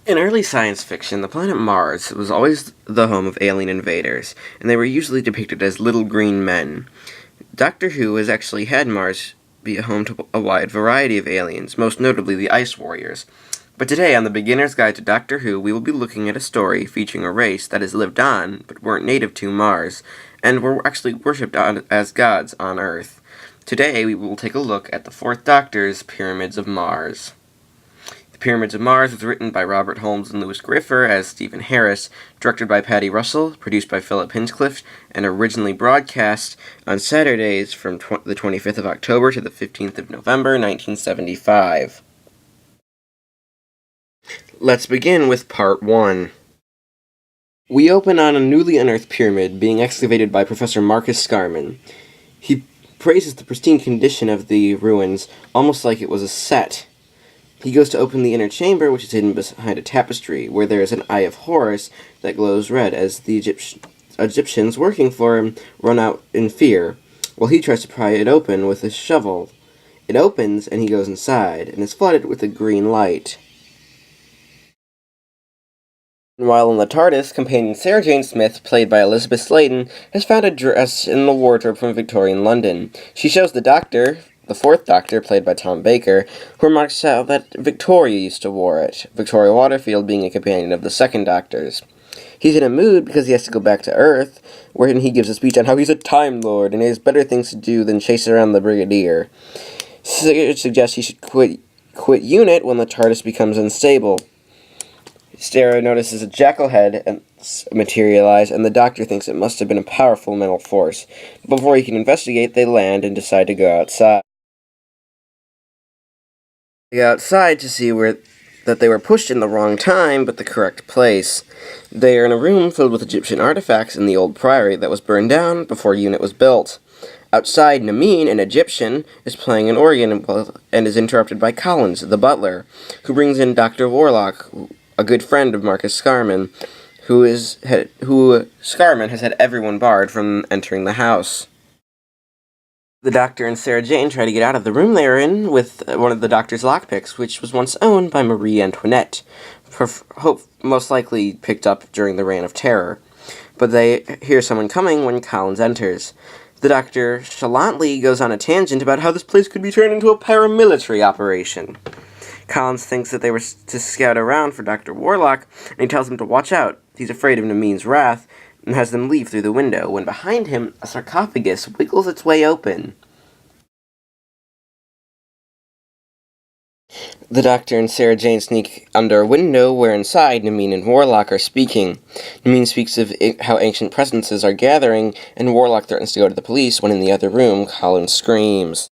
In early science fiction, the planet Mars was always the home of alien invaders, and they were usually depicted as little green men. Doctor Who has actually had Mars be home to a wide variety of aliens, most notably the Ice Warriors. But today, on the Beginner's Guide to Doctor Who, we will be looking at a story featuring a race that has lived on, but weren't native to Mars, and were actually worshipped as gods on Earth. Today, we will take a look at the Fourth Doctor's Pyramids of Mars. The Pyramids of Mars was written by Robert Holmes and Louis Greifer as Stephen Harris, directed by Paddy Russell, produced by Philip Hinchcliffe, and originally broadcast on Saturdays from the 25th of October to the 15th of November, 1975. Let's begin with Part 1. We open on a newly unearthed pyramid being excavated by Professor Marcus Scarman. He praises the pristine condition of the ruins, almost like it was a set. He goes to open the inner chamber, which is hidden behind a tapestry, where there is an eye of Horus that glows red as the Egyptians working for him run out in fear, while he tries to pry it open with his shovel. It opens, and he goes inside, and is flooded with a green light. While in the TARDIS, companion Sarah Jane Smith, played by Elizabeth Sladen, has found a dress in the wardrobe from Victorian London. She shows the Doctor, the Fourth Doctor, played by Tom Baker, who remarks out that Victoria used to wear it, Victoria Waterfield being a companion of the Second Doctor's. He's in a mood because he has to go back to Earth, wherein he gives a speech on how he's a Time Lord and he has better things to do than chase around the Brigadier. Sarah suggests he should quit U.N.I.T when the TARDIS becomes unstable. Sarah notices a jackal head materialize, and the Doctor thinks it must have been a powerful mental force. Before he can investigate, they land and decide to go outside. They go outside to see that they were pushed in the wrong time, but the correct place. They are in a room filled with Egyptian artifacts in the old priory that was burned down before U.N.I.T was built. Outside, Nameen, an Egyptian, is playing an organ and is interrupted by Collins, the butler, who brings in Dr. Warlock, a good friend of Marcus Scarman, who Scarman has had everyone barred from entering the house. The Doctor and Sarah Jane try to get out of the room they are in with one of the Doctor's lockpicks, which was once owned by Marie Antoinette, most likely picked up during the Reign of Terror. But they hear someone coming when Collins enters. The Doctor chalantly goes on a tangent about how this place could be turned into a paramilitary operation. Collins thinks that they were to scout around for Dr. Warlock, and he tells them to watch out. He's afraid of Nameen's wrath, and has them leave through the window, when behind him, a sarcophagus wiggles its way open. The Doctor and Sarah Jane sneak under a window where inside Nameen and Warlock are speaking. Nameen speaks of how ancient presences are gathering, and Warlock threatens to go to the police when in the other room, Collins screams.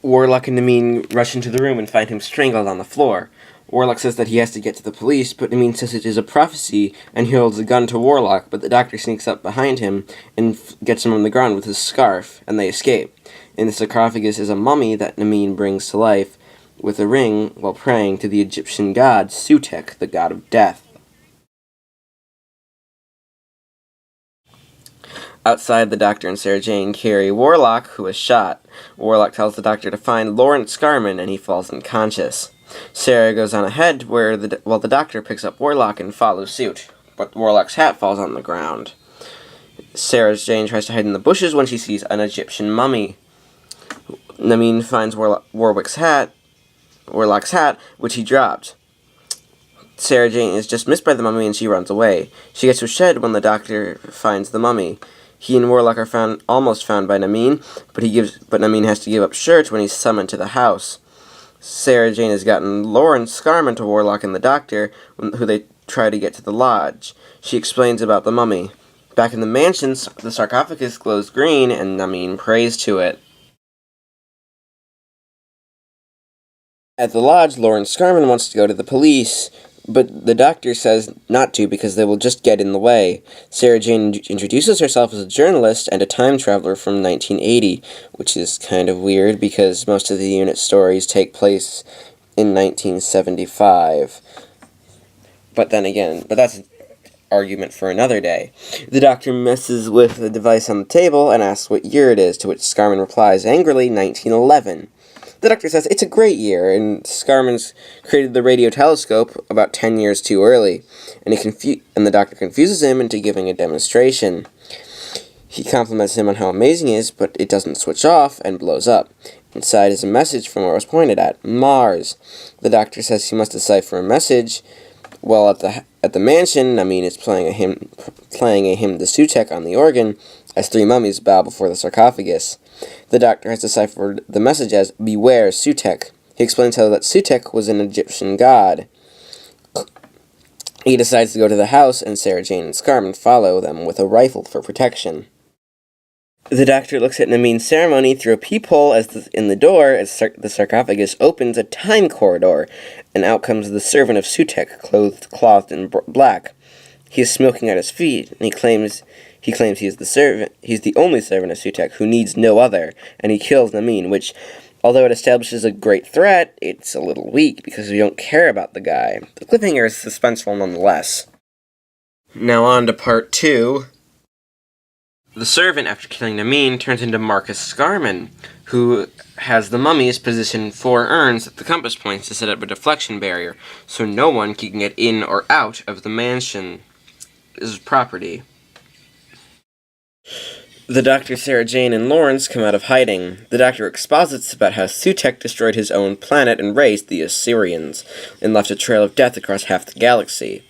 Warlock and Nameen rush into the room and find him strangled on the floor. Warlock says that he has to get to the police, but Nameen says it is a prophecy, and he holds a gun to Warlock, but the Doctor sneaks up behind him and gets him on the ground with his scarf, and they escape. In the sarcophagus is a mummy that Nameen brings to life with a ring while praying to the Egyptian god Sutekh, the god of death. Outside, the Doctor and Sarah Jane carry Warlock, who is shot. Warlock tells the Doctor to find Lawrence Scarman, and he falls unconscious. Sarah goes on ahead, while the Doctor picks up Warlock and follows suit, but Warlock's hat falls on the ground. Sarah Jane tries to hide in the bushes when she sees an Egyptian mummy. Nameen finds Warlock's hat, which he dropped. Sarah Jane is just missed by the mummy and she runs away. She gets to a shed when the Doctor finds the mummy. He and Warlock are almost found by Nameen, but Nameen has to give up Shirt when he's summoned to the house. Sarah Jane has gotten Lawrence Scarman to Warlock and the Doctor, who they try to get to the lodge. She explains about the mummy. Back in the mansion, the sarcophagus glows green, and Nameen prays to it. At the lodge, Lawrence Scarman wants to go to the police, but the Doctor says not to because they will just get in the way. Sarah Jane introduces herself as a journalist and a time traveler from 1980, which is kind of weird because most of the U.N.I.T stories take place in 1975. But that's an argument for another day. The Doctor messes with the device on the table and asks what year it is, to which Scarman replies angrily, 1911. The doctor says it's a great year, and Scarman's created the radio telescope about 10 years too early, and the doctor confuses him into giving a demonstration. He compliments him on how amazing he is, but it doesn't switch off and blows up. Inside is a message from where it was pointed at, Mars. The doctor says he must decipher a message. While at the mansion, Amin is playing a hymn to Sutekh on the organ, as three mummies bow before the sarcophagus. The doctor has deciphered the message as, "Beware Sutekh." He explains how that Sutekh was an Egyptian god. He decides to go to the house, and Sarah Jane and Scarman follow them with a rifle for protection. The doctor looks at Amin's ceremony through a peephole in the door as the sarcophagus opens a time corridor, and out comes the servant of Sutekh, clothed in black. He is smoking at his feet, and he claims he is the servant. He's the only servant of Sutekh who needs no other, and he kills Amin, which, although it establishes a great threat, it's a little weak because we don't care about the guy. The cliffhanger is suspenseful nonetheless. Now on to part 2. The servant, after killing Amin, turns into Marcus Scarman, who has the mummies position 4 urns at the compass points to set up a deflection barrier, so no one can get in or out of the mansion's property. The doctor, Sarah Jane, and Lawrence come out of hiding. The doctor exposits about how Sutekh destroyed his own planet and raised the Assyrians, and left a trail of death across half the galaxy.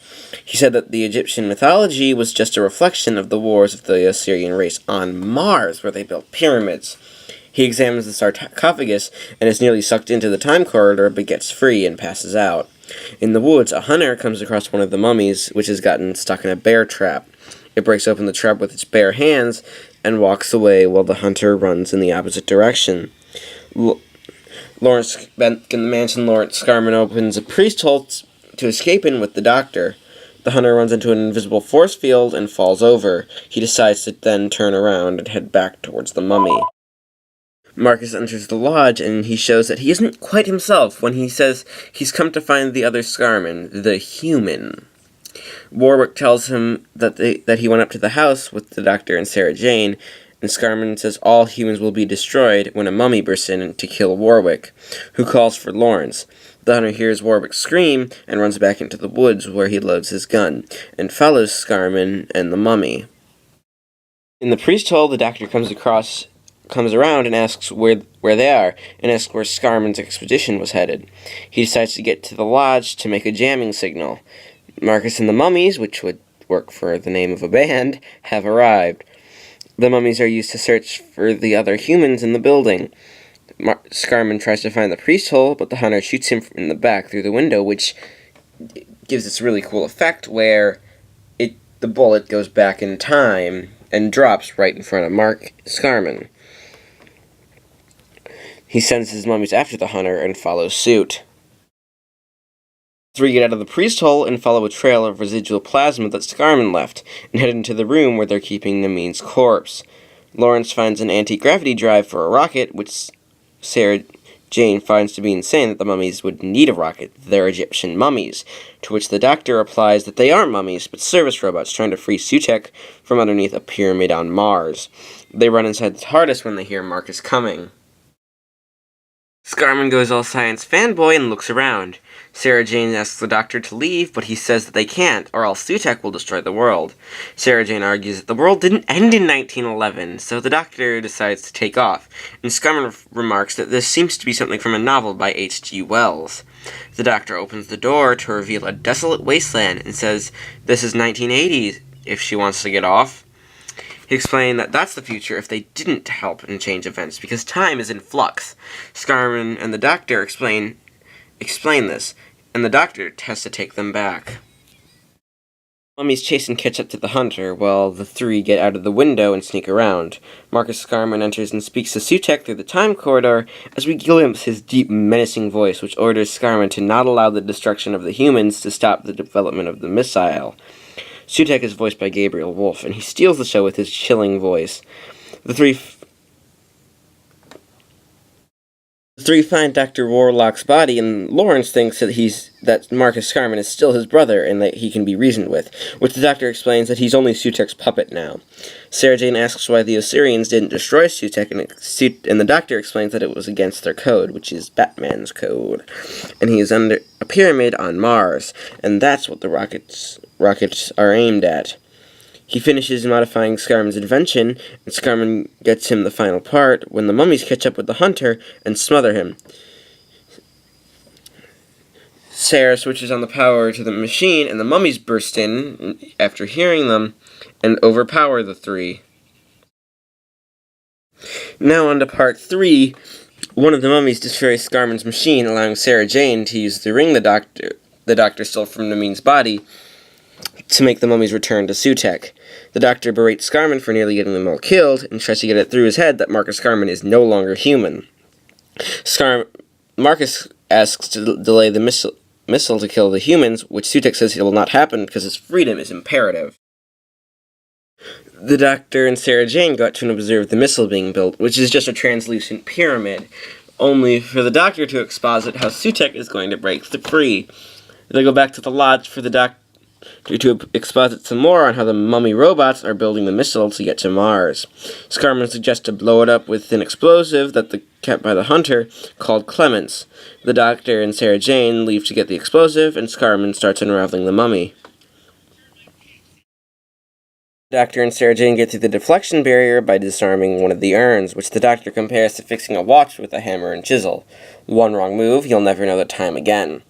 He said that the Egyptian mythology was just a reflection of the wars of the Assyrian race on Mars, where they built pyramids. He examines the sarcophagus and is nearly sucked into the time corridor, but gets free and passes out. In the woods, a hunter comes across one of the mummies, which has gotten stuck in a bear trap. It breaks open the trap with its bare hands and walks away while the hunter runs in the opposite direction. Lawrence Scarman opens a priest hole to escape in with the doctor. The hunter runs into an invisible force field and falls over. He decides to then turn around and head back towards the mummy. Marcus enters the lodge, and he shows that he isn't quite himself when he says he's come to find the other Scarman, the human. Warwick tells him that he went up to the house with the doctor and Sarah Jane, and Scarman says all humans will be destroyed when a mummy bursts in to kill Warwick, who calls for Lawrence. The hunter hears Warwick scream and runs back into the woods where he loads his gun, and follows Scarman and the mummy. In the priest hole, the doctor comes around and asks where they are, and asks where Scarman's expedition was headed. He decides to get to the lodge to make a jamming signal. Marcus and the mummies, which would work for the name of a band, have arrived. The mummies are used to search for the other humans in the building. Scarman tries to find the priest hole, but the hunter shoots him in the back through the window, which gives this really cool effect where the bullet goes back in time and drops right in front of Scarman. He sends his mummies after the hunter and follows suit. The 3 get out of the priest hole and follow a trail of residual plasma that Scarman left, and head into the room where they're keeping Amin's corpse. Lawrence finds an anti-gravity drive for a rocket, which Sarah Jane finds to be insane that the mummies would need a rocket. They're Egyptian mummies, to which the doctor replies that they aren't mummies, but service robots trying to free Sutekh from underneath a pyramid on Mars. They run inside the TARDIS when they hear Marcus coming. Scarman goes all science fanboy and looks around. Sarah Jane asks the doctor to leave, but he says that they can't, or else Sutekh will destroy the world. Sarah Jane argues that the world didn't end in 1911, so the doctor decides to take off, and Scarman remarks that this seems to be something from a novel by H.G. Wells. The doctor opens the door to reveal a desolate wasteland and says this is 1980 if she wants to get off. He explained that that's the future if they didn't help and change events, because time is in flux. Scarman and the doctor explain this, and the doctor has to take them back. Mummies chase and catch up to the hunter, while the 3 get out of the window and sneak around. Marcus Scarman enters and speaks to Sutekh through the time corridor, as we glimpse his deep, menacing voice, which orders Scarman to not allow the destruction of the humans to stop the development of the missile. Sutekh is voiced by Gabriel Wolfe, and he steals the show with his chilling voice. The The three find Dr. Warlock's body, and Lawrence thinks that Marcus Scarman is still his brother and that he can be reasoned with, which the Doctor explains that he's only Sutek's puppet now. Sarah Jane asks why the Osirians didn't destroy Sutek, and the Doctor explains that it was against their code, which is Batman's code, and he is under a pyramid on Mars, and that's what the rockets are aimed at. He finishes modifying Scarman's invention, and Scarman gets him the final part when the mummies catch up with the hunter and smother him. Sarah switches on the power to the machine, and the mummies burst in after hearing them and overpower the three. Now on to part 3. One of the mummies destroys Scarman's machine, allowing Sarah Jane to use the ring the doctor stole from Nameen's body to make the mummies return to Sutek. The Doctor berates Scarman for nearly getting them all killed, and tries to get it through his head that Marcus Scarman is no longer human. Marcus asks to delay the missile to kill the humans, which Sutek says it will not happen because his freedom is imperative. The Doctor and Sarah Jane go out to observe the missile being built, which is just a translucent pyramid, only for the Doctor to exposit how Sutek is going to break free. They go back to the lodge for the Doctor to exposit some more on how the mummy robots are building the missile to get to Mars. Scarman suggests to blow it up with an explosive kept by the hunter called Clements. The Doctor and Sarah Jane leave to get the explosive, and Scarman starts unraveling the mummy. The Doctor and Sarah Jane get through the deflection barrier by disarming one of the urns, which the Doctor compares to fixing a watch with a hammer and chisel. One wrong move, you'll never know the time again.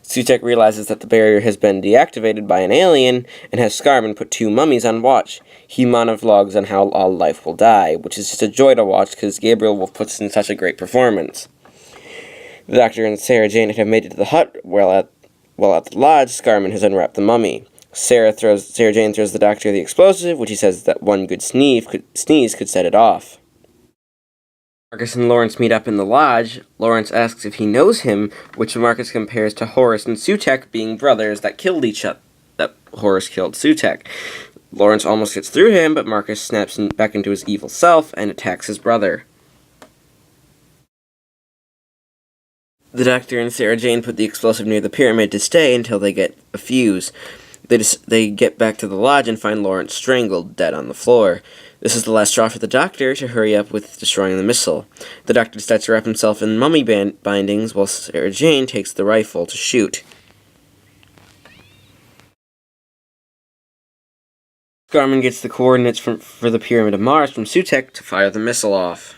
Sutek realizes that the barrier has been deactivated by an alien and has Scarman put 2 mummies on watch. He monologues on how all life will die, which is just a joy to watch because Gabriel Wolf puts in such a great performance. The Doctor and Sarah Jane have made it to the hut while at the lodge. Scarman has unwrapped the mummy. Sarah Jane throws the Doctor the explosive, which he says that one good sneeze could set it off. Marcus and Lawrence meet up in the lodge. Lawrence asks if he knows him, which Marcus compares to Horus and Sutek being brothers that killed each other. That Horus killed Sutek. Lawrence almost gets through him, but Marcus snaps back into his evil self and attacks his brother. The Doctor and Sarah Jane put the explosive near the pyramid to stay until they get a fuse. They get back to the lodge and find Lawrence strangled, dead on the floor. This is the last straw for the Doctor to hurry up with destroying the missile. The Doctor decides to wrap himself in mummy bindings while Sarah Jane takes the rifle to shoot. Scarman gets the coordinates for the Pyramid of Mars from Sutek to fire the missile off.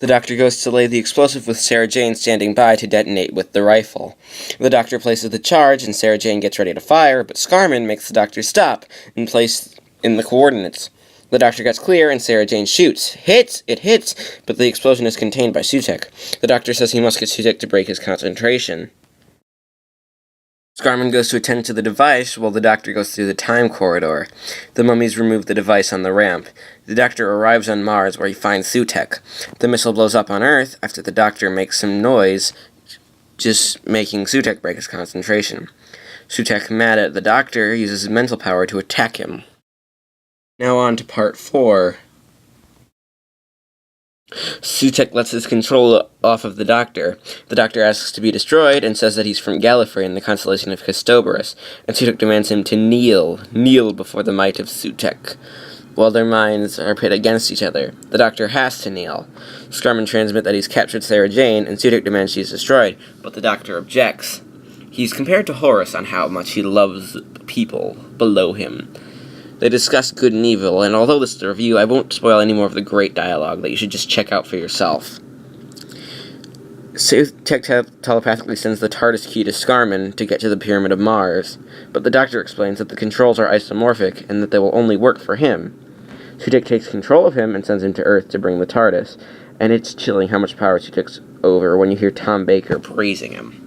The Doctor goes to lay the explosive with Sarah Jane standing by to detonate with the rifle. The Doctor places the charge and Sarah Jane gets ready to fire, but Scarman makes the Doctor stop and place in the coordinates. The Doctor gets clear and Sarah Jane shoots. It hits, but the explosion is contained by Sutek. The Doctor says he must get Sutek to break his concentration. Scarman goes to attend to the device while the Doctor goes through the time corridor. The mummies remove the device on the ramp. The Doctor arrives on Mars where he finds Sutek. The missile blows up on Earth after the Doctor makes some noise, just making Sutek break his concentration. Sutek, mad at the Doctor, uses his mental power to attack him. Now on to part 4. Sutek lets his control off of the Doctor. The Doctor asks to be destroyed and says that he's from Gallifrey in the constellation of Castoberus, and Sutek demands him to kneel before the might of Sutek. While their minds are pit against each other, the Doctor has to kneel. Scarman transmits that he's captured Sarah Jane, and Sutek demands she's destroyed, but the Doctor objects. He's compared to Horus on how much he loves people below him. They discuss good and evil, and although this is a review, I won't spoil any more of the great dialogue that you should just check out for yourself. Sutek telepathically sends the TARDIS key to Scarman to get to the Pyramid of Mars, but the Doctor explains that the controls are isomorphic and that they will only work for him. Sutek takes control of him and sends him to Earth to bring the TARDIS, and it's chilling how much power Sutek's over when you hear Tom Baker praising him.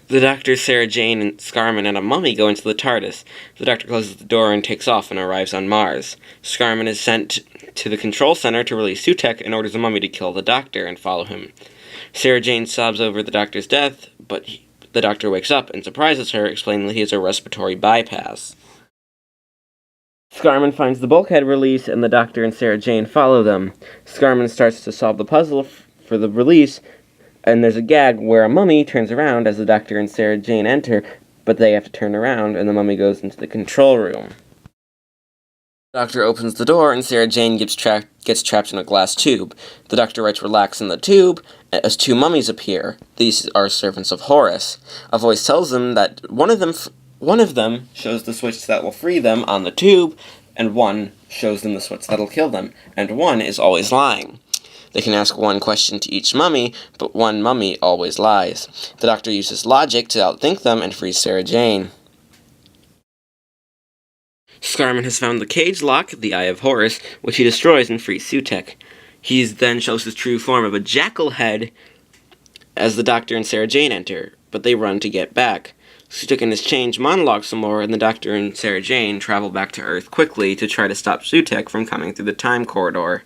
The Doctor, Sarah Jane, and Scarman and a mummy go into the TARDIS. The Doctor closes the door and takes off and arrives on Mars. Scarman is sent to the control center to release Sutek and orders the mummy to kill the Doctor and follow him. Sarah Jane sobs over the Doctor's death, but the Doctor wakes up and surprises her, explaining that he has a respiratory bypass. Scarman finds the bulkhead release, and the Doctor and Sarah Jane follow them. Scarman starts to solve the puzzle for the release, and there's a gag where a mummy turns around as the Doctor and Sarah Jane enter, but they have to turn around, and the mummy goes into the control room. The Doctor opens the door, and Sarah Jane gets trapped in a glass tube. The Doctor writes "relax" in the tube, as two mummies appear. These are servants of Horus. A voice tells them that one of them shows the switch that will free them on the tube, and one shows them the switch that'll kill them, and one is always lying. They can ask one question to each mummy, but one mummy always lies. The Doctor uses logic to outthink them and frees Sarah Jane. Scarman has found the cage lock, the Eye of Horus, which he destroys and frees Sutekh. He then shows his true form of a jackal head as the Doctor and Sarah Jane enter, but they run to get back. Sutekh and his change monologue some more, and the Doctor and Sarah Jane travel back to Earth quickly to try to stop Sutekh from coming through the time corridor.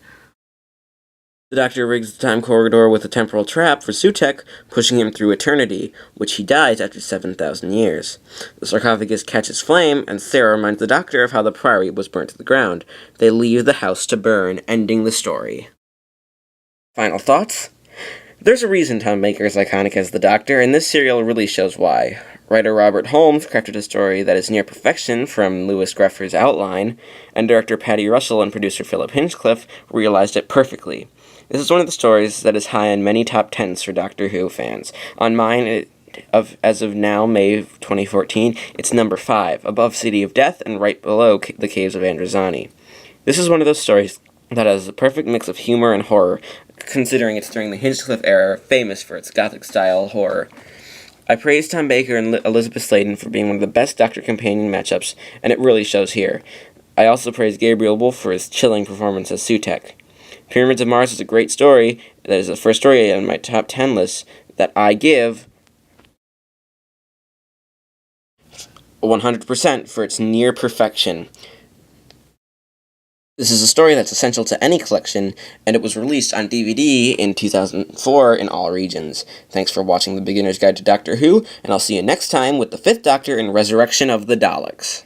The Doctor rigs the time corridor with a temporal trap for Sutekh, pushing him through eternity, which he dies after 7,000 years. The sarcophagus catches flame, and Sarah reminds the Doctor of how the Priory was burnt to the ground. They leave the house to burn, ending the story. Final thoughts? There's a reason Tom Baker is iconic as the Doctor, and this serial really shows why. Writer Robert Holmes crafted a story that is near perfection from Louis Greifer's outline, and director Patty Russell and producer Philip Hinchcliffe realized it perfectly. This is one of the stories that is high on many top 10s for Doctor Who fans. On mine, as of now, May 2014, it's number 5, above City of Death and right below The Caves of Androzani. This is one of those stories that has a perfect mix of humor and horror, considering it's during the Hinchcliffe era, famous for its Gothic-style horror. I praise Tom Baker and Elizabeth Sladen for being one of the best Doctor companion matchups, and it really shows here. I also praise Gabriel Wolfe for his chilling performance as Sutekh. Pyramids of Mars is a great story. That is the first story on my top 10 list that I give 100% for its near perfection. This is a story that's essential to any collection, and it was released on DVD in 2004 in all regions. Thanks for watching The Beginner's Guide to Doctor Who, and I'll see you next time with the 5th Doctor and Resurrection of the Daleks.